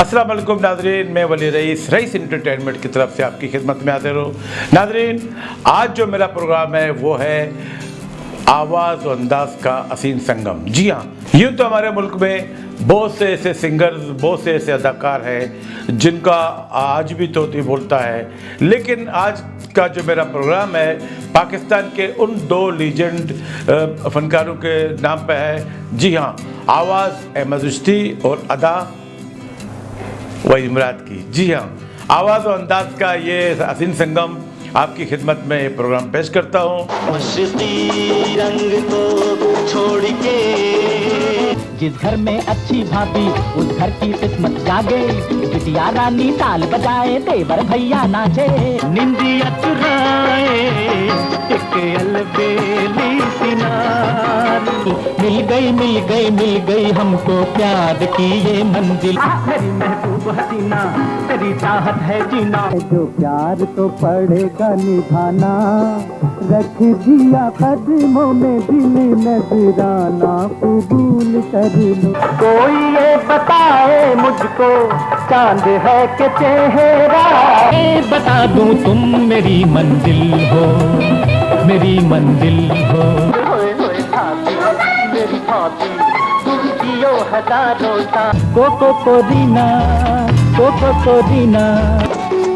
अस्सलाम वालेकुम नाज़रीन, मैं वली रईस इंटरटेनमेंट की तरफ से आपकी खिदमत में हाजिर हूँ। नाज़रीन, आज जो मेरा प्रोग्राम है वो है आवाज़ और अंदाज का असीम संगम। जी हाँ, यूँ तो हमारे मुल्क में बहुत से ऐसे सिंगर्स, बहुत से ऐसे अदाकार हैं जिनका आज भी तोती बोलता है, लेकिन आज का जो मेरा प्रोग्राम है पाकिस्तान के उन दो लीजेंड फनकारों के नाम पे है। जी हाँ, आवाज़ अहमद चिश्ती और अदा वहीद मुराद की। जी हाँ, आवाज़ और अंदाज का ये असीम संगम आपकी खिदमत में ये प्रोग्राम पेश करता हूँ। मशरक़ी रंग को छोड़ के जिस घर में अच्छी भाभी उस घर की किस्मत जागे, बिटिया रानी ताल बजाए देवर भैया नाचे, निंदिया चुराए एक अलबेली सिनार। मिल गई हमको प्यार की ये मंजिल। मेरी महबूब हसीना तेरी चाहत है जीना, जो प्यार तो पड़ेगा निभाना, रख दिया कदमों में दिल नजराना, कबूल कर लो। कोई ये बताए मुझको चांद है कि चेहरा। बता दूं तुम मेरी मंजिल हो, मेरी मंजिल हो। होए होए भाभी मेरी भाभी तुम जियो हजारों साल। कोको रीना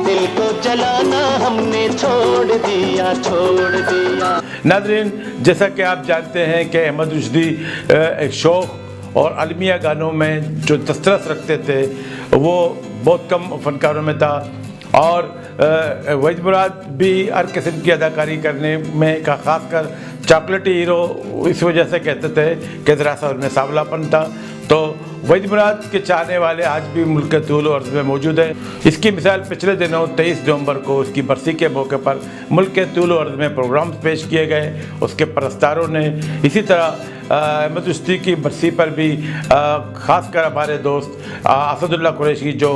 दिल को जलाना हमने छोड़ दिया, छोड़ दिया। नाज़रीन, जैसा कि आप जानते हैं कि अहमद चिश्ती एक शौक़ और अलमिया गानों में जो दस्तरस रखते थे वो बहुत कम फनकारों में था, और वहीद मुराद भी हर किस्म की अदाकारी करने में का ख़ासकर चॉकलेटी हीरो इस वजह से कहते थे कि ज़रा सा उनमें सांवलापन था। तो वहीद मुराद के चाहने वाले आज भी मुल्क के तूल और अर्ज़ में मौजूद हैं। इसकी मिसाल पिछले दिनों 23 नवंबर को उसकी बरसी के मौके पर मुल्क के तूल और अर्ज़ में प्रोग्राम्स पेश किए गए उसके परस्तारों ने। इसी तरह अहमद चिश्ती की बरसी पर भी ख़ासकर हमारे दोस्त असदुल्ला कुरैशी जो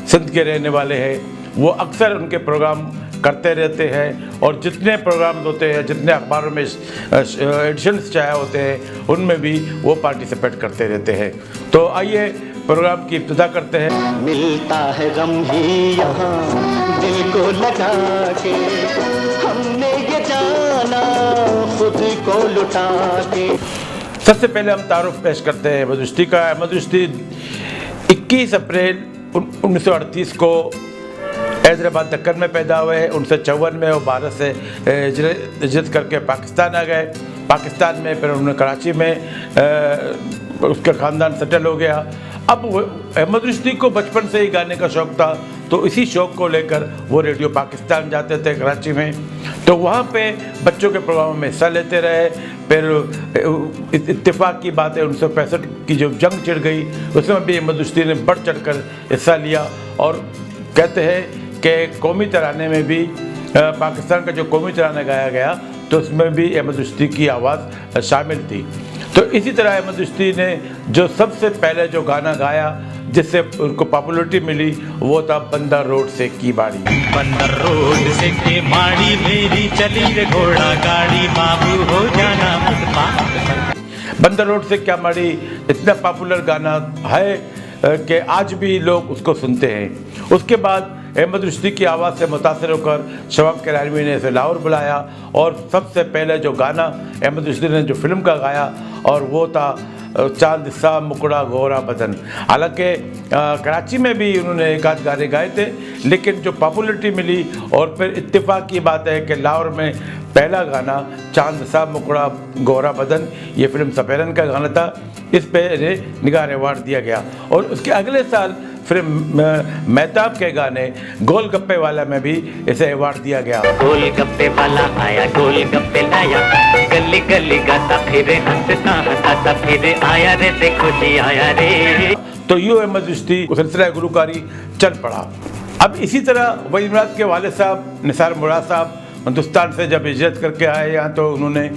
सिंध के रहने वाले हैं वो अक्सर उनके प्रोग्राम करते रहते हैं, और जितने प्रोग्राम्स होते हैं, जितने अखबारों में एडिशंस चाहे होते हैं, उनमें भी वो पार्टिसिपेट करते रहते हैं। तो आइए प्रोग्राम की इब्तिदा करते हैं। मिलता है गम ही यहाँ दिल को लगा के, हमने ये जाना खुद को लुटा के। सबसे पहले हम तारुफ पेश करते हैं अहमद चिश्ती का। अहमद चिश्ती 21 अप्रैल 1938 को हैदराबाद दक्कन में पैदा हुए। 1954 में वो भारत से हिजरत करके पाकिस्तान आ गए। पाकिस्तान में फिर उन्होंने कराची में उसका ख़ानदान सेटल हो गया। अब अहमद चिश्ती को बचपन से ही गाने का शौक़ था, तो इसी शौक़ को लेकर वो रेडियो पाकिस्तान जाते थे कराची में, तो वहाँ पे बच्चों के प्रोग्रामों में हिस्सा लेते रहे। फिर इत्तेफाक की बात है 1965 की जो जंग छिड़ गई उसमें भी अहमद चिश्ती ने बढ़ चढ़ कर हिस्सा लिया, और कहते हैं कि कौमी तराने में भी पाकिस्तान का जो कौमी तराना गाया गया तो उसमें भी अहमद चिश्ती की आवाज़ शामिल थी। तो इसी तरह अहमद चिश्ती ने जो सबसे पहले जो गाना गाया जिससे उनको पॉपुलरिटी मिली वो था बंदर रोड से की बाड़ी। बंदर रोड से की माड़ी मेरी चली रे घोड़ा गाड़ी, बाबू हो जाना मत पास। बंदर रोड से क्या माड़ी इतना पॉपुलर गाना है कि आज भी लोग उसको सुनते हैं। उसके बाद अहमद चिश्ती की आवाज़ से मुतासिर होकर शबाब किरानवी ने इसे लाहौर बुलाया, और सबसे पहले जो गाना अहमद चिश्ती ने जो फिल्म का गाया और वो था चांद सा मुकड़ा गोरा बदन। हालांकि कराची में भी उन्होंने एक आध गाने गाए थे, लेकिन जो पॉपुलरिटी मिली और फिर इत्तेफाक की बात है कि लाहौर में पहला गाना चांद सा मुकड़ा गोरा बदन ये फिल्म सपेरन का गाना था, इस पर इन्हें निगार अवार्ड दिया गया। और उसके अगले साल फिर मेहताब के गाने गोल गप्पे वाला में भी इसे अवार्ड दिया गया। गोल गप्पे वाला आया गोल गप्पे लाया, गली गली गाता फिरे हंसता हंसता फिरे आया रे देखो जी आया रे। तो यूँ अहमद चिश्ती सिलसिला गुलकारी चल पड़ा। अब इसी तरह वहीद मुराद के वालिद साहब निसार मुराद साहब हिंदुस्तान से जब हिजरत करके आए यहाँ तो उन्होंने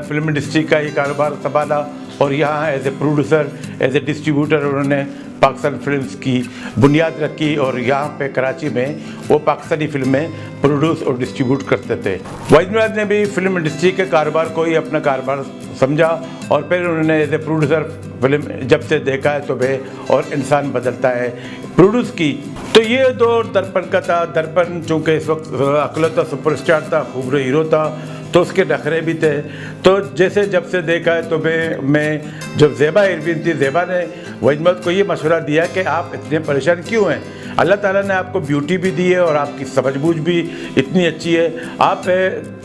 फिल्म इंडस्ट्री का ही कारोबार संभाला, और यहाँ as a producer, as a distributor उन्होंने पाकिस्तान फिल्म्स की बुनियाद रखी और यहाँ पे कराची में वो पाकिस्तानी फिल्में प्रोड्यूस और डिस्ट्रीब्यूट करते थे। वहीद मुराद ने भी फिल्म इंडस्ट्री के कारोबार को ही अपना कारोबार समझा और फिर उन्होंने एज ए प्रोड्यूसर फिल्म जब से देखा है तो वे और इंसान बदलता है प्रोड्यूस की। तो ये दौर दर्पण का था। दर्पण चूँकि इस वक्त अकलौता सुपरस्टार था, खूब हीरो था, तो उसके नखरे भी थे। तो जैसे जब से देखा है तो मैं जब ज़ेबा इरविन थी, ज़ेबा ने वहीद मुराद को ये मशवरा दिया कि आप इतने परेशान क्यों हैं, अल्लाह ताला ने आपको ब्यूटी भी दी है और आपकी समझबूझ भी इतनी अच्छी है, आप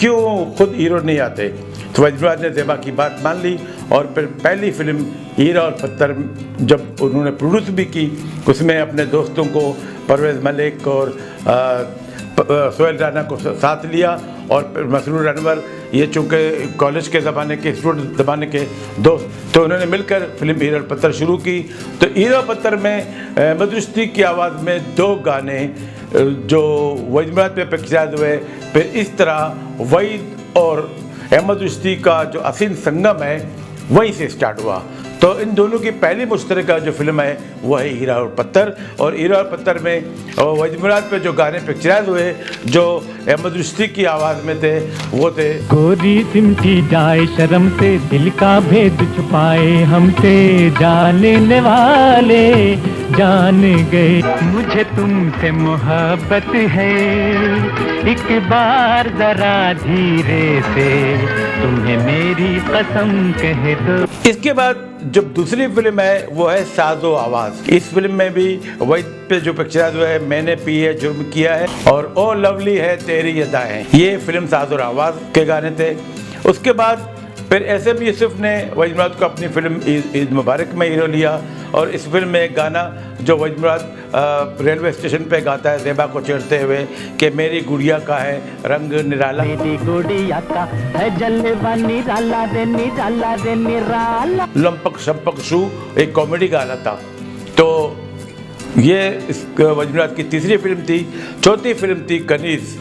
क्यों खुद हीरो नहीं आते। तो वहीद मुराद ने ज़ेबा की बात मान ली और फिर पहली फिल्म हीरा और पत्थर जब उन्होंने प्रोड्यूस भी की, उसमें अपने दोस्तों को परवेज़ मलिक और सोहेल राना को साथ लिया और फिर मसरूर अनवर, ये चूँकि कॉलेज के ज़माने के स्टूडेंट ज़माने के दोस्त, तो उन्होंने मिलकर फिल्म हीरा और पत्थर शुरू की। तो हीरा और पत्थर में अहमद रुश्दी की आवाज़ में 2 गाने जो वहीद मुराद पे पिक्चराइज हुए, फिर इस तरह वहीद और अहमद रुश्दी का जो असीम संगम है वहीं से स्टार्ट हुआ। तो इन दोनों की पहली मुश्तरका जो फिल्म है वो है हीरा और पत्थर। और हीरा और पत्थर में वहीद मुराद पे जो गाने पिक्चराइज हुए जो अहमद रुश्दी की आवाज़ में थे वो थे गोरी सिमटी जाए शर्म से, दिल का भेद छुपाए हमसे, जानने वाले जान गए मुझे तुमसे मोहब्बत है, एक बार जरा धीरे से तुम्हें मेरी कसम कह दो। इसके बाद जब दूसरी फिल्म है वो है साजो आवाज़। इस फिल्म में भी वहीद पे जो पिक्चराइज हुआ है मैंने पी है जुर्म किया है और ओ लवली है तेरी अदाएं, ये फिल्म साजो आवाज़ के गाने थे। उसके बाद फिर एस.एम. यूसुफ ने वहीद मुराद को अपनी फिल्म ईद मुबारक में हीरो लिया और इस फिल्म में एक गाना जो वहीद मुराद रेलवे स्टेशन पे गाता है ज़ेबा को छेड़ते हुए कि मेरी गुड़िया का है रंग निराला, मेरी गुड़िया का है जलवा निराला रे निराला रे निराला। लंपक शंपक शू एक कॉमेडी गाना था। तो ये इस वहीद मुराद की तीसरी फिल्म थी। चौथी फिल्म थी कनीज़।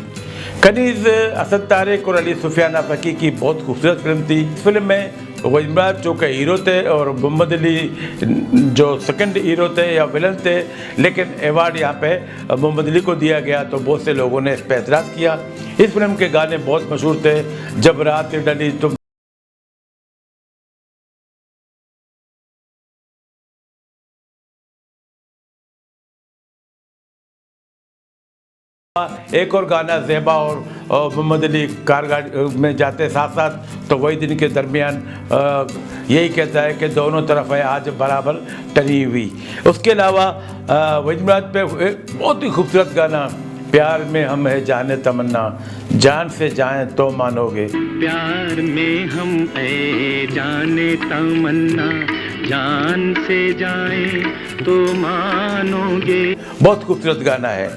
कनीज़ असद तारिक और अली सुफियान आफकी की बहुत खूबसूरत फिल्म थी। इस फिल्म में वहीद मुराद जो कि हीरो थे और मोहम्मद अली जो सेकंड हीरो थे या विलन थे, लेकिन अवार्ड यहाँ पे मोहम्मद अली को दिया गया तो बहुत से लोगों ने इस पर एतराज़ किया। इस फिल्म के गाने बहुत मशहूर थे, जब रात डली तुम, एक और गाना ज़ेबा और मोहम्मद अली कारगाड़ी में जाते साथ साथ, तो वही दिन के दरमियान यही कहता है कि दोनों तरफ है आज बराबर टनी हुई। उसके अलावा वहीद मुराद पे एक बहुत ही खूबसूरत गाना प्यार में हम है जाने तमन्ना, जान से जाएं तो मानोगे, प्यार में हम है जाने तमन्ना, जान से जाएं तो मानोगे, बहुत खूबसूरत गाना है।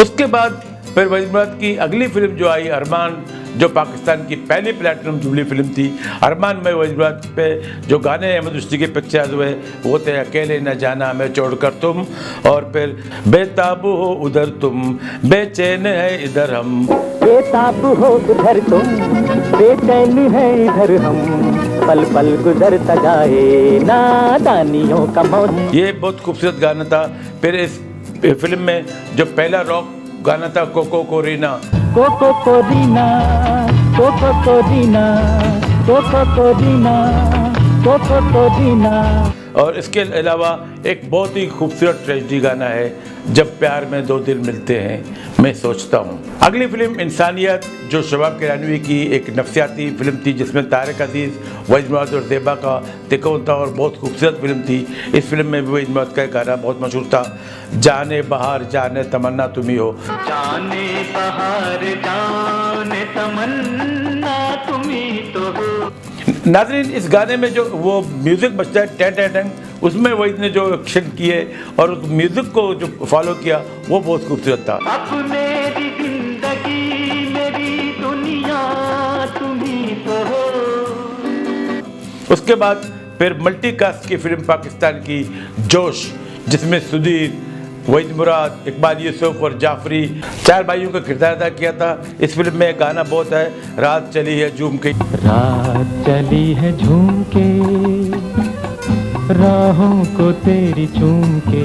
उसके बाद फिर वहीद मुराद की अगली फिल्म जो आई अरमान, जो पाकिस्तान की पहली प्लेटिनम जुबली फिल्म थी। अरमान में वहीद मुराद पे जो गाने अहमद रुश्दी के पिक्चर्स हुए वो थे अकेले न जाना हमें छोड़कर तुम, और फिर बेताबू हो उधर तुम, बेचैन है इधर हम, बेताब हो उधर तुम, बेचैन है इधर हम, पल पल गुजरता जाए नादानियों का मौसम। ये बहुत खूबसूरत गाना था। फिर इस फिल्म में जो पहला रॉक गाना था कोको कोरीना, कोको कोरीना, कोको कोरीना, कोको कोरीना, कोको कोरीना। और इसके अलावा एक बहुत ही खूबसूरत ट्रेजेडी गाना है जब प्यार में दो दिल मिलते हैं मैं सोचता हूँ। अगली फिल्म इंसानियत जो शबाब किरानवी की एक नफ्सियाती फिल्म थी जिसमें तारिक अजीज़, वहीद मुराद और ज़ेबा का तिकोन था और बहुत खूबसूरत फिल्म थी। इस फिल्म में भी वहीद मुराद का एक गाना बहुत मशहूर था, जाने बहार जाने तमन्ना तुम ही हो, जाने बहार जाने तमन्ना तुम ही तो हो। नाज़रीन इस गाने में जो वो म्यूज़िक बजता है टैं टैं टैं, उसमें वहीद ने जो एक्शन किए और उस म्यूज़िक को जो फॉलो किया वो बहुत खूबसूरत था। अब मेरी जिंदगी मेरी दुनिया तुम ही तो हो। उसके बाद फिर मल्टीकास्ट की फिल्म पाकिस्तान की जोश, जिसमें सुधीर, वहीद मुराद, इकबाल यूसुफ और जाफरी 4 भाइयों का किरदार अदा किया था। इस फिल्म में गाना बहुत है, रात चली है झूम के। रात चली है झूम के, राहों को तेरी चूम के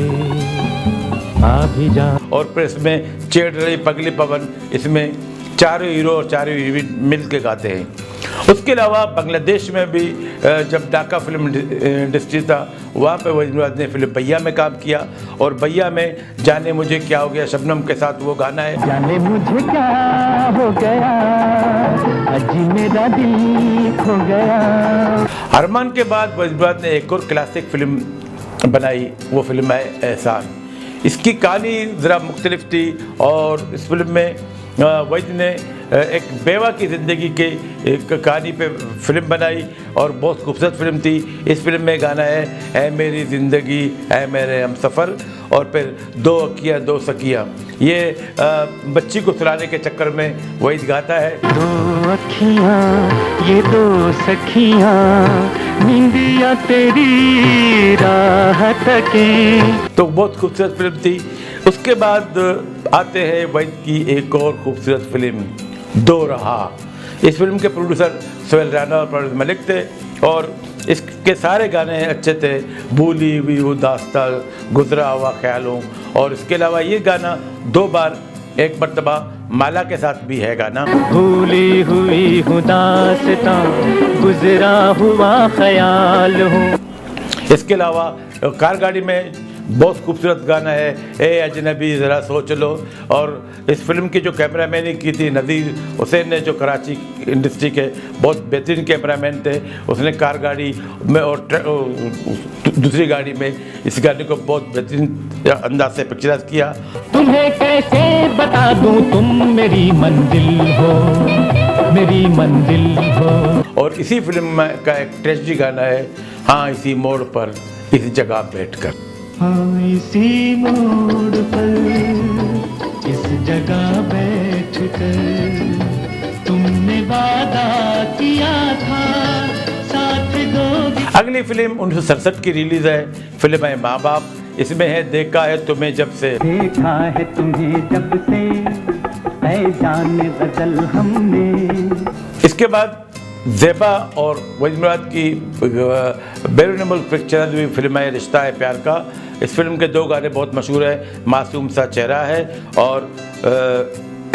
आ भी जा। और फिर इसमें छेड़ रही पगली पवन, इसमें चारों हीरो और चारों हीरोइन मिल के गाते हैं। उसके अलावा बांग्लादेश में भी जब ढाका फिल्म इंडस्ट्री था, वहाँ पे वहीद मुराद ने फिल्म भैया में काम किया। और भैया में जाने मुझे क्या हो गया शबनम के साथ वो गाना है। जाने मुझे क्या हो गया, अजी मेरा दिल खो गया। अरमान के बाद वहीद मुराद ने एक और क्लासिक फिल्म बनाई, वो फिल्म है एहसान। इसकी कहानी ज़रा मुख्तलिफ थी और इस फिल्म में वहीद ने एक बेवा की ज़िंदगी के एक कहानी पे फिल्म बनाई और बहुत खूबसूरत फिल्म थी। इस फिल्म में गाना है ऐ मेरी ज़िंदगी ऐ मेरे हमसफ़र, और फिर दो अखियाँ दो सखियाँ। ये बच्ची को सुलाने के चक्कर में वहीद गाता है। दो अखियाँ ये दो सखियाँ, नींदिया तेरी राह तके। तो बहुत खूबसूरत फिल्म थी। उसके बाद आते हैं वहीद की एक और खूबसूरत फिल्म दो रहा। इस फिल्म के प्रोड्यूसर सोहेल राना और परवेज़ मलिक थे और इसके सारे गाने अच्छे थे, भूली हुई वो दास्तां, गुजरा हुआ ख्यालों। और इसके अलावा ये गाना 2 बार, एक मरतबा माला के साथ भी है गाना। भूली हुई हूँ दास्तां, गुजरा हुआ ख्याल हूँ। इसके अलावा कार गाड़ी में बहुत खूबसूरत गाना है ए अजनबी ज़रा सोच लो। और इस फिल्म की जो कैमरामैनी की थी नज़ीर हुसैन ने, जो कराची इंडस्ट्री के बहुत बेहतरीन कैमरामैन थे, उसने कार गाड़ी में और दूसरी गाड़ी में इस गाने को बहुत बेहतरीन अंदाज से पिक्चराइज किया। तुम्हें कैसे बता दूं तुम मेरी मंजिल हो, मेरी मंजिल हो। और इसी फिल्म का एक ट्रेजिडी गाना है, हाँ इसी मोड़ पर इस जगह बैठकर। हाँ इसी मोड़ पर इस जगह बैठ कर तुमने वादा किया था साथ दोगे। अगली फिल्म 1967 की रिलीज है, फिल्म है माँ बाप। इसमें है देखा है तुम्हें जब से। देखा है तुम्हें जब से ऐ जान बदल हमने। इसके बाद ज़ेबा और वहीद मुराद की बैरूनमुल्क पिक्चर हुई फिल्म है रिश्ता है प्यार का। इस फिल्म के 2 गाने बहुत मशहूर है, मासूम सा चेहरा है और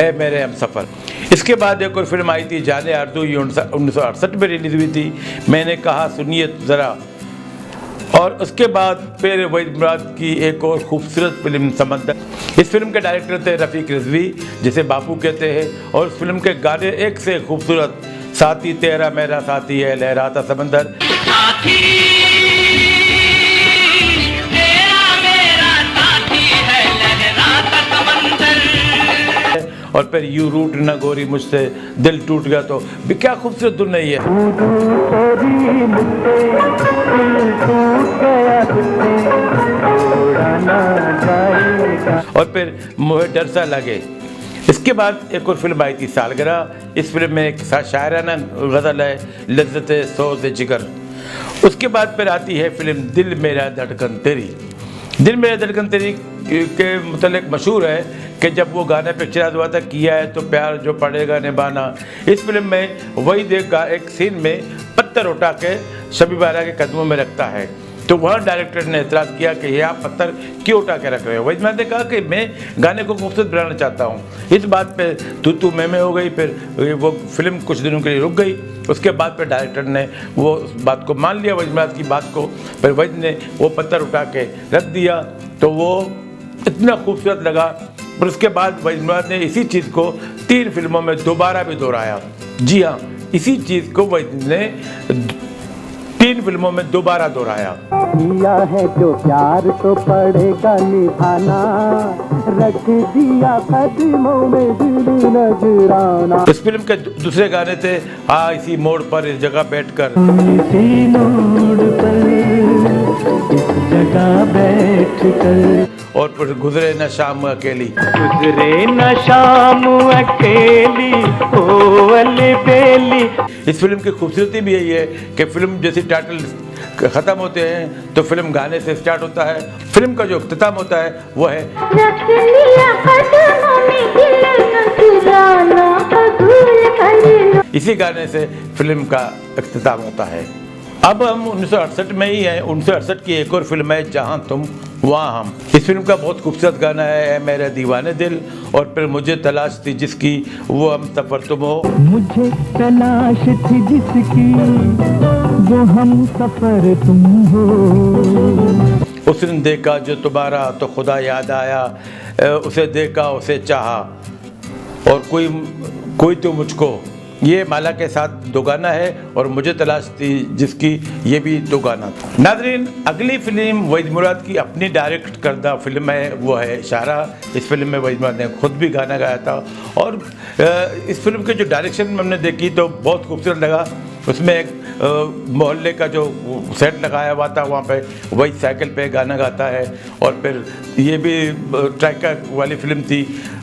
ए मेरे हमसफ़र। इसके बाद एक और फिल्म आई थी जाने आरज़ू, ये 1968 में रिलीज़ हुई थी, मैंने कहा सुनिए ज़रा। और उसके बाद फिर वहीद मुराद की एक और खूबसूरत फिल्म समंदर। इस फिल्म के डायरेक्टर थे रफ़ीक रिजवी, जिसे बापू कहते हैं। और इस फिल्म के गाने एक से खूबसूरत, साथी तेरा मेरा साथी है लहराता समंदर, साथी तेरा मेरा साथी है लहराता समंदर। और फिर यू रूठ न गोरी मुझसे दिल टूट गया तो भी क्या खूबसूरत धुन है ये। और फिर मुझे डर सा लगे। इसके बाद एक और फिल्म आई थी सालगिरह। इस फिल्म में एक शायराना गज़ल है लज्जत सोज़ जिगर। उसके बाद फिर आती है फिल्म दिल मेरा धड़कन तेरी। दिल मेरा धड़कन तेरी के मुतल्लिक़ मशहूर है कि जब वो गाना पिक्चराइज हुआ था, किया है तो प्यार जो पड़ेगा निभाना। इस फिल्म में वही देखा एक सीन में पत्थर उठा के शबी बारा के कदमों में रखता है, तो वहाँ डायरेक्टर ने एतराज़ किया कि ये आप पत्थर क्यों उठा के रख रहे हो। वही मैंने कहा कि मैं गाने को खूबसूरत बनाना चाहता हूँ। इस बात पे तू मैं हो गई। फिर वो फिल्म कुछ दिनों के लिए रुक गई। उसके बाद फिर डायरेक्टर ने वो बात को मान लिया, वहीद मुराद की बात को। फिर वहीद ने वो पत्थर उठा के रख दिया, तो वो इतना खूबसूरत लगा। पर उसके बाद वहीद मुराद ने इसी चीज़ को 3 फिल्मों में दोबारा भी दोहराया। जी हाँ, इसी चीज़ को वहीद ने 3 फिल्मों में दोबारा दोहराया। किया है जो प्यार तो पड़ेगा निभाना, रख दिया कदमों में दिल नजराना। इस फिल्म के दूसरे गाने थे हाँ इसी मोड़ पर इस जगह बैठकर। इसी मोड़ पर इस जगह बैठकर। और फिर गुजरे न शाम अकेली। गुजरे न शाम अकेली ओ अलबेली। इस फिल्म की खूबसूरती भी यही है कि फिल्म जैसी टाइटल ख़त्म होते हैं तो फिल्म गाने से स्टार्ट होता है। फिल्म का जो इख्तिताम होता है वो है रख लिया कदमों में दिल न चुराना कबूल कर लो। इसी गाने से फिल्म का इख्तिताम होता है। अब हम 1968 में ही हैं। 1968 की एक और फिल्म है जहां तुम वहां हम। इस फिल्म का बहुत खूबसूरत गाना है ऐ मेरे दीवाने दिल, और फिर मुझे तलाश थी जिसकी वो हम सफ़र तुम हो। मुझे तलाश थी जिसकी वो हम सफर तुम हो। उस दिन देखा जो तुम्हारा तो खुदा याद आया, उसे देखा उसे चाहा, और कोई तो मुझको, ये माला के साथ दो गाना है, और मुझे तलाश थी जिसकी ये भी दो गाना था। नाज़रीन, अगली फिल्म वहीद मुराद की अपनी डायरेक्ट करदा फिल्म है, वो है इशारा। इस फिल्म में वहीद मुराद ने खुद भी गाना गाया था, और इस फिल्म के जो डायरेक्शन में हमने देखी तो बहुत खूबसूरत लगा। उसमें एक मोहल्ले का जो सेट लगाया हुआ था, वहाँ पे वही साइकिल पे गाना गाता है, और फिर ये भी ट्रैकर वाली फिल्म थी,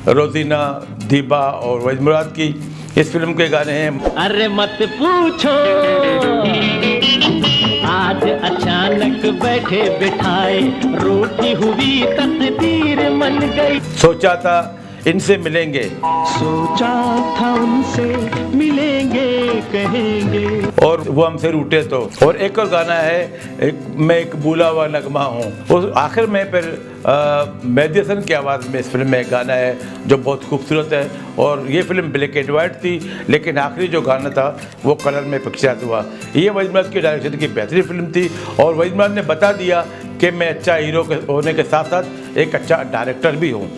रोजीना, दीबा और वहीद मुराद की। इस फिल्म के गाने हैं अरे मत पूछो आज अचानक बैठे बिठाए, रूठी हुई तकदीर मन गई, सोचा था इनसे मिलेंगे, सोचा था उनसे मिलेंगे कहेंगे, और वो हमसे रूठे तो। और एक और गाना है मैं एक भूला हुआ नगमा हूँ। उस आखिर में फिर मेहदी हसन की आवाज़ में इस फिल्म में एक गाना है जो बहुत खूबसूरत है, और ये फिल्म ब्लैक एंड वाइट थी, लेकिन आखिरी जो गाना था वो कलर में पिक्चराइज हुआ। ये वहीद मुराद की डायरेक्शन की बेहतरीन फिल्म थी, और वहीद मुराद ने बता दिया कि मैं अच्छा हीरो होने के साथ साथ एक अच्छा डायरेक्टर भी हूँ।